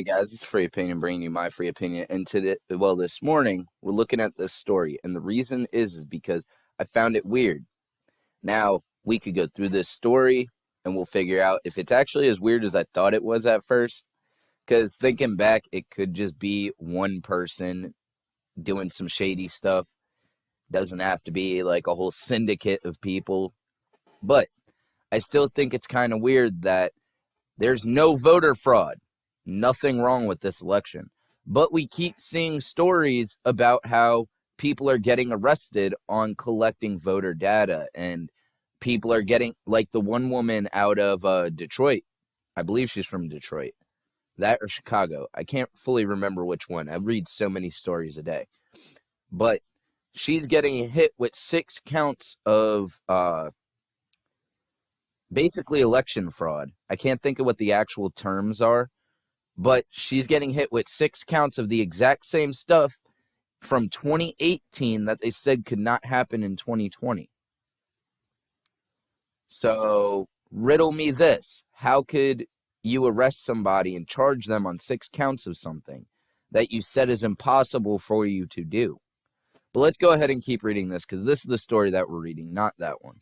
Hey guys, it's Free Opinion bringing you my free opinion. And today, this morning, we're looking at this story. And the reason is because I found it weird. Now, we could go through this story and we'll figure out if it's actually as weird as I thought it was at first. Because thinking back, it could just be one person doing some shady stuff. Doesn't have to be like a whole syndicate of people. But I still think it's kind of weird that there's no voter fraud. Nothing wrong with this election. But we keep seeing stories about how people are getting arrested on collecting voter data. And people are getting, like the one woman out of Detroit. I believe she's from Detroit. That or Chicago. I can't fully remember which one. I read so many stories a day. But she's getting hit with 6 counts of basically election fraud. I can't think of what the actual terms are, but she's getting hit with 6 counts of the exact same stuff from 2018 that they said could not happen in 2020. So, riddle me this. How could you arrest somebody and charge them on 6 counts of something that you said is impossible for you to do? But let's go ahead and keep reading this because this is the story that we're reading, not that one.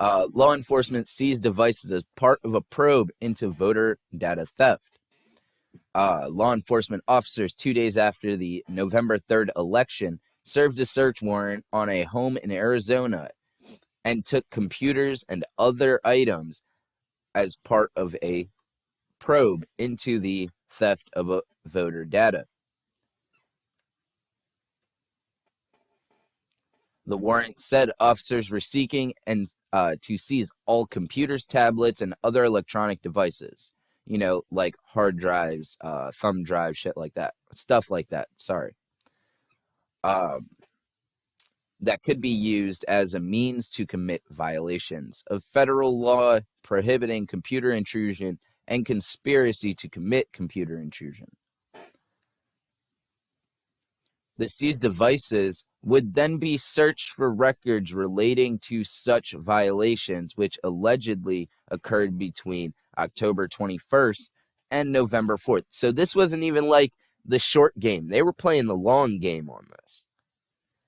Law enforcement seized devices as part of a probe into voter data theft. Law enforcement officers 2 days after the November 3rd election served a search warrant on a home in Arizona and took computers and other items as part of a probe into the theft of voter data. The warrant said officers were seeking to seize all computers, tablets, and other electronic devices. You know, like hard drives, thumb drives, shit like that. Stuff like that, sorry. That could be used as a means to commit violations of federal law prohibiting computer intrusion and conspiracy to commit computer intrusion. The seized devices would then be searched for records relating to such violations, which allegedly occurred between October 21st and November 4th. So this wasn't even like the short game. They were playing the long game on this.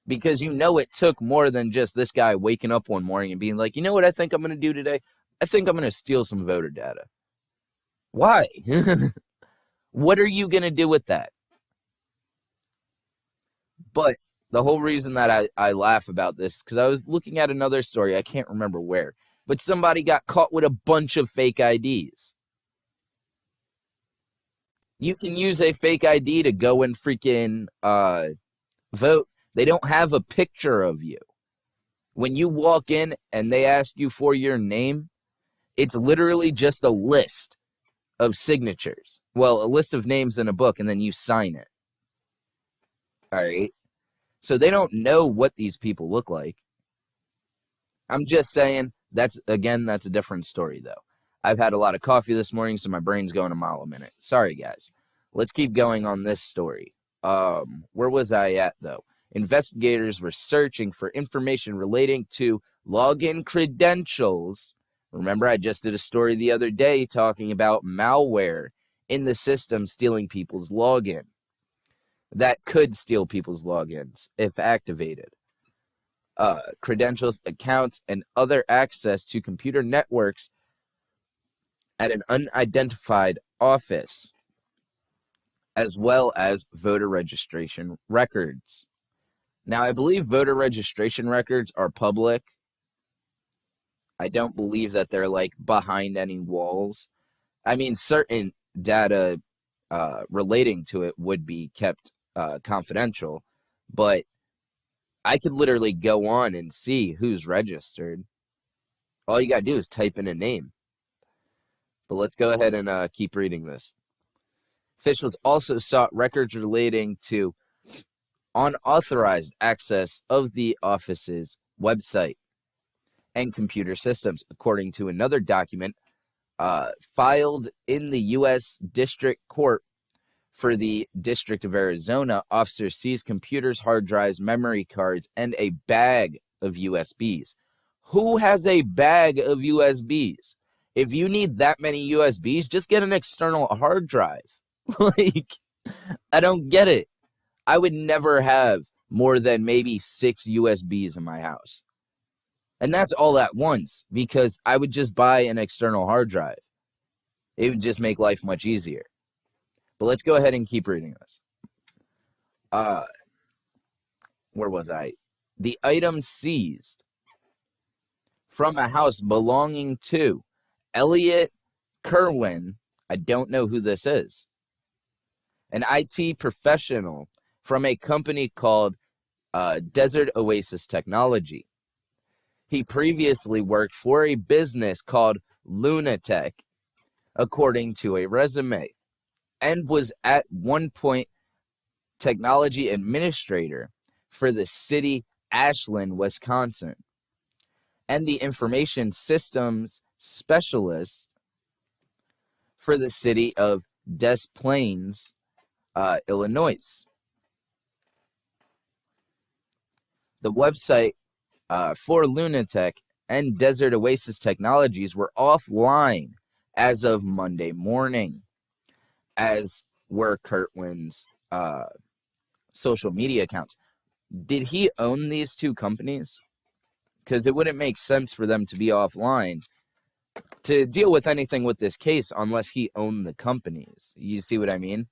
Because you know it took more than just this guy waking up one morning and being like, you know what I think I'm going to do today? I think I'm going to steal some voter data. Why? What are you going to do with that? But the whole reason that I laugh about this, because I was looking at another story, I can't remember where, but somebody got caught with a bunch of fake IDs. You can use a fake ID to go and freaking vote. They don't have a picture of you. When you walk in and they ask you for your name, it's literally just a list of signatures. Well, a list of names in a book, and then you sign it. All right? So they don't know what these people look like. I'm just saying, that's a different story, though. I've had a lot of coffee this morning, so my brain's going a mile a minute. Sorry, guys. Let's keep going on this story. Where was I at, though? Investigators were searching for information relating to login credentials. Remember, I just did a story the other day talking about malware in the system stealing people's login. That could steal people's logins if activated. Credentials, accounts, and other access to computer networks at an unidentified office, as well as voter registration records. Now, I believe voter registration records are public. I don't believe that they're like behind any walls. I mean, certain data relating to it would be kept confidential, but I could literally go on and see who's registered. All you gotta do is type in a name. But let's go ahead and keep reading this. Officials also sought records relating to unauthorized access of the office's website and computer systems, according to another document filed in the U.S. District Court for the District of Arizona. Officers seized computers, hard drives, memory cards, and a bag of USBs. Who has a bag of USBs? If you need that many USBs, just get an external hard drive. Like, I don't get it. I would never have more than maybe 6 USBs in my house. And that's all at once because I would just buy an external hard drive. It would just make life much easier. But let's go ahead and keep reading this. Where was I? The item seized from a house belonging to Elliot Kerwin. I don't know who this is. An IT professional from a company called Desert Oasis Technology. He previously worked for a business called Lunatech, according to a resume, and was at one point technology administrator for the city Ashland, Wisconsin, and the information systems specialist for the city of Des Plaines, Illinois. The website for Lunatech and Desert Oasis Technologies were offline as of Monday morning, as were Kurtwin's social media accounts. Did he own these two companies? Because it wouldn't make sense for them to be offline to deal with anything with this case unless he owned the companies. You see what I mean?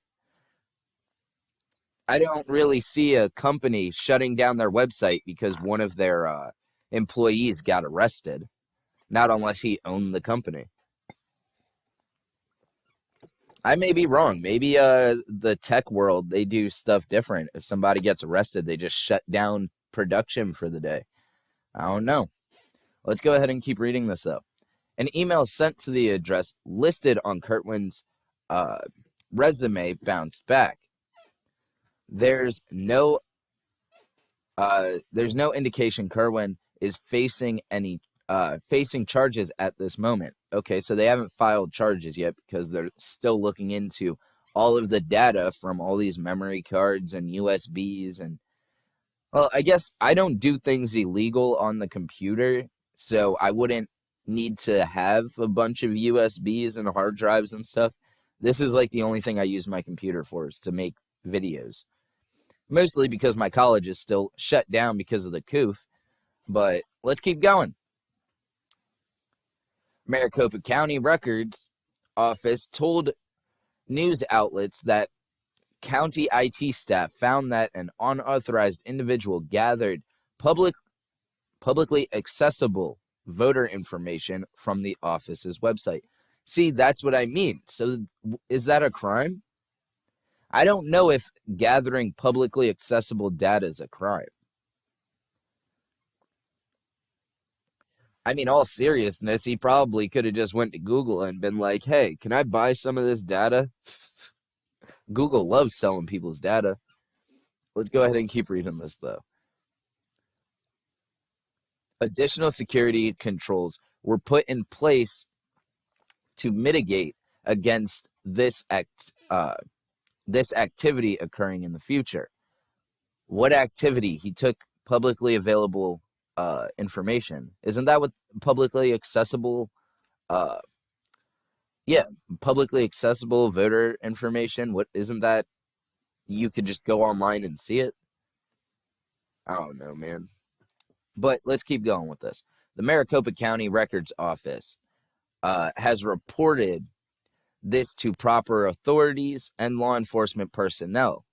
I don't really see a company shutting down their website because one of their employees got arrested. Not unless he owned the company. I may be wrong. Maybe the tech world, they do stuff different. If somebody gets arrested, they just shut down production for the day. I don't know. Let's go ahead and keep reading this, though. An email sent to the address listed on Kurtwin's resume bounced back. There's no indication Kerwin is facing charges at this moment. Okay, so they haven't filed charges yet because they're still looking into all of the data from all these memory cards and USBs. And, well, I guess I don't do things illegal on the computer, so I wouldn't need to have a bunch of USBs and hard drives and stuff. This is like the only thing I use my computer for, is to make videos. Mostly because my college is still shut down because of the coup. But let's keep going. Maricopa County Records Office told news outlets that county IT staff found that an unauthorized individual gathered publicly accessible voter information from the office's website. See, that's what I mean. So is that a crime? I don't know if gathering publicly accessible data is a crime. I mean, all seriousness, he probably could have just went to Google and been like, hey, can I buy some of this data? Google loves selling people's data. Let's go ahead and keep reading this, though. Additional security controls were put in place to mitigate against this activity occurring in the future. What activity? He took publicly available information. Isn't that what publicly accessible? Publicly accessible voter information. What isn't that? You could just go online and see it. I don't know, man. But let's keep going with this. The Maricopa County Records Office has reported this to proper authorities and law enforcement personnel,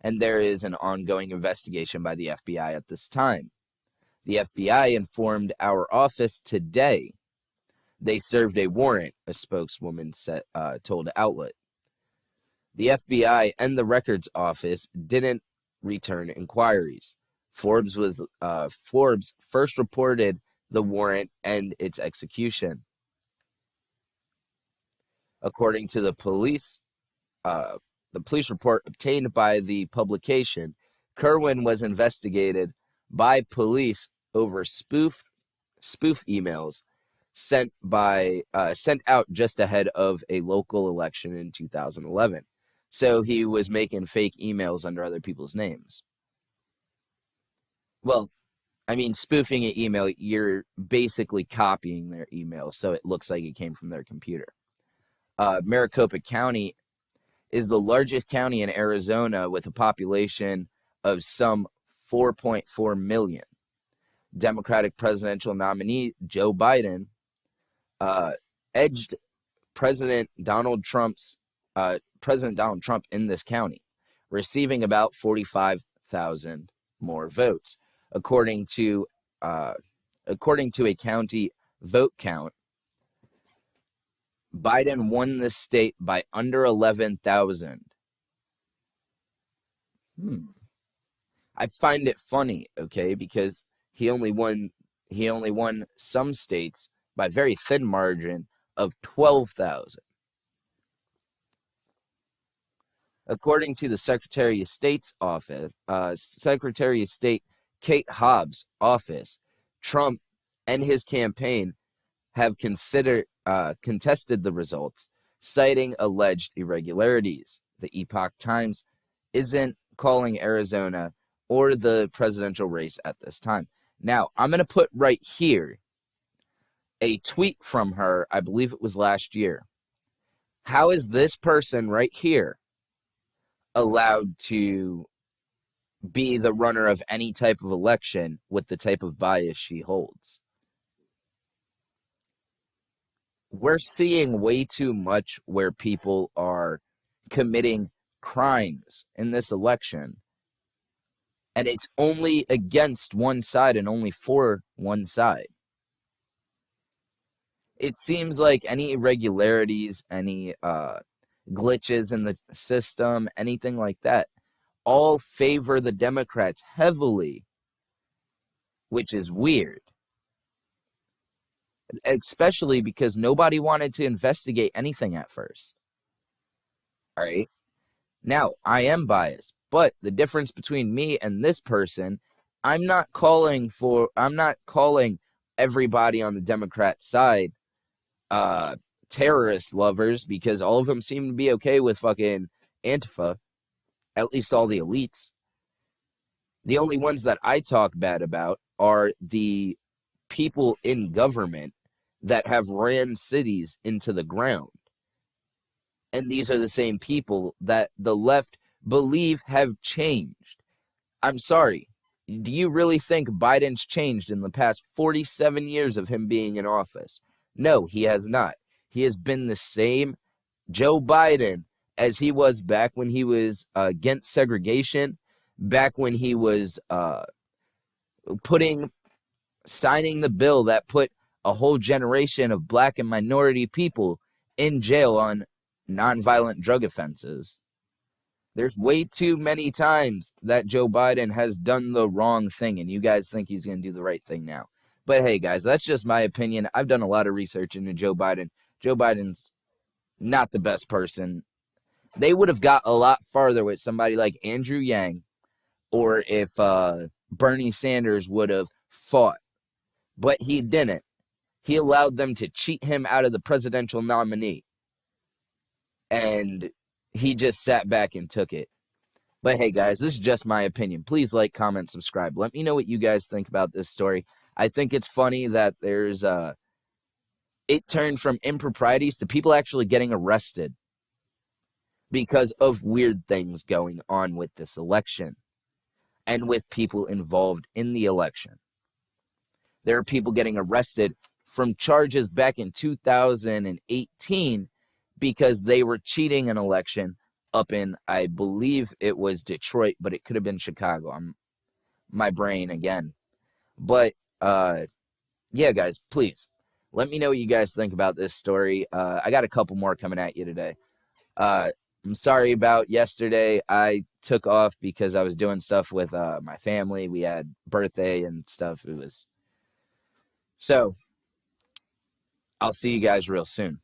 and there is an ongoing investigation by the FBI at this time. The FBI informed our office today they served a warrant, a spokeswoman told the outlet. The FBI and the records office didn't return inquiries. Forbes first reported the warrant and its execution. According to the police report obtained by the publication, Kerwin was investigated by police over spoof emails sent out just ahead of a local election in 2011. So he was making fake emails under other people's names. Well, I mean, spoofing an email, you're basically copying their email, so it looks like it came from their computer. Maricopa County is the largest county in Arizona with a population of some 4.4 million. Democratic presidential nominee Joe Biden uh, edged President Donald Trump in this county, receiving about 45,000 more votes, according to a county vote count. Biden won this state by under 11,000. I find it funny, okay, because he only won some states by very thin margin of 12,000. According to the Secretary of State's office, Secretary of State Kate Hobbs' office, Trump and his campaign have contested the results, citing alleged irregularities. The Epoch Times isn't calling Arizona or the presidential race at this time. Now, I'm going to put right here a tweet from her, I believe it was last year. How is this person right here allowed to be the runner of any type of election with the type of bias she holds? We're seeing way too much where people are committing crimes in this election, and it's only against one side and only for one side. It seems like any irregularities, any glitches in the system, anything like that, all favor the Democrats heavily, which is weird. Especially because nobody wanted to investigate anything at first. All right. Now, I am biased, but the difference between me and this person, I'm not calling everybody on the Democrat side terrorist lovers, because all of them seem to be okay with fucking Antifa, at least all the elites. The only ones that I talk bad about are the people in government that have ran cities into the ground. And these are the same people that the left believe have changed. I'm sorry. Do you really think Biden's changed in the past 47 years of him being in office? No, he has not. He has been the same Joe Biden as he was back when he was against segregation, back when he was signing the bill that put a whole generation of black and minority people in jail on nonviolent drug offenses. There's way too many times that Joe Biden has done the wrong thing, and you guys think he's going to do the right thing now. But hey, guys, that's just my opinion. I've done a lot of research into Joe Biden. Joe Biden's not the best person. They would have got a lot farther with somebody like Andrew Yang, or if Bernie Sanders would have fought. But he didn't. He allowed them to cheat him out of the presidential nominee. And he just sat back and took it. But hey, guys, this is just my opinion. Please like, comment, subscribe. Let me know what you guys think about this story. I think it's funny that there's it turned from improprieties to people actually getting arrested because of weird things going on with this election and with people involved in the election. There are people getting arrested from charges back in 2018 because they were cheating an election up in, I believe it was Detroit, but it could have been Chicago. My brain again. But yeah, guys, please let me know what you guys think about this story. I got a couple more coming at you today. I'm sorry about yesterday. I took off because I was doing stuff with my family. We had birthday and stuff. So I'll see you guys real soon.